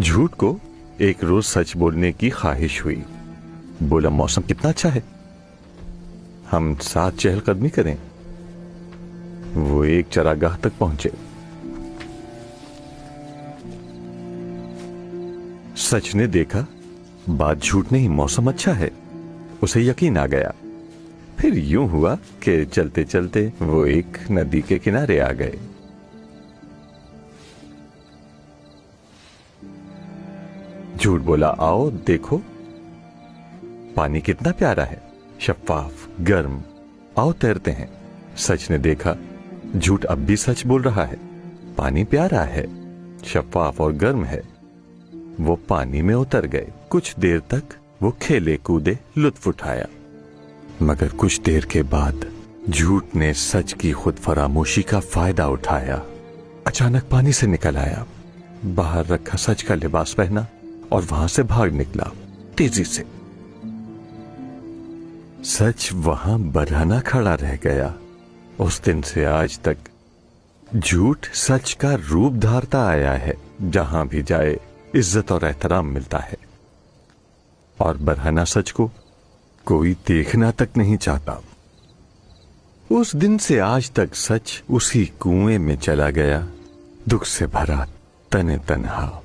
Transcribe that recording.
झूठ को एक रोज सच बोलने की ख्वाहिश हुई। बोला, मौसम कितना अच्छा है, हम साथ चहलकदमी करें। वो एक चरागाह तक पहुंचे। सच ने देखा बात झूठ नहीं, मौसम अच्छा है। उसे यकीन आ गया। फिर यूं हुआ कि चलते चलते वो एक नदी के किनारे आ गए। झूठ बोला, आओ देखो पानी कितना प्यारा है, शफाफ गर्म, आओ तैरते हैं। सच ने देखा झूठ अब भी सच बोल रहा है। पानी प्यारा है, शफाफ और गर्म है। वो पानी में उतर गए। कुछ देर तक वो खेले कूदे, लुत्फ उठाया। मगर कुछ देर के बाद झूठ ने सच की खुद फरामोशी का फायदा उठाया। अचानक पानी से निकल आया, बाहर रखा सच का लिबास पहना और वहां से भाग निकला तेजी से। सच वहां बरहना खड़ा रह गया। उस दिन से आज तक झूठ सच का रूप धारता आया है। जहां भी जाए इज्जत और एहतराम मिलता है, और बरहना सच को कोई देखना तक नहीं चाहता। उस दिन से आज तक सच उसी कुएं में चला गया, दुख से भरा, तने तन्हा।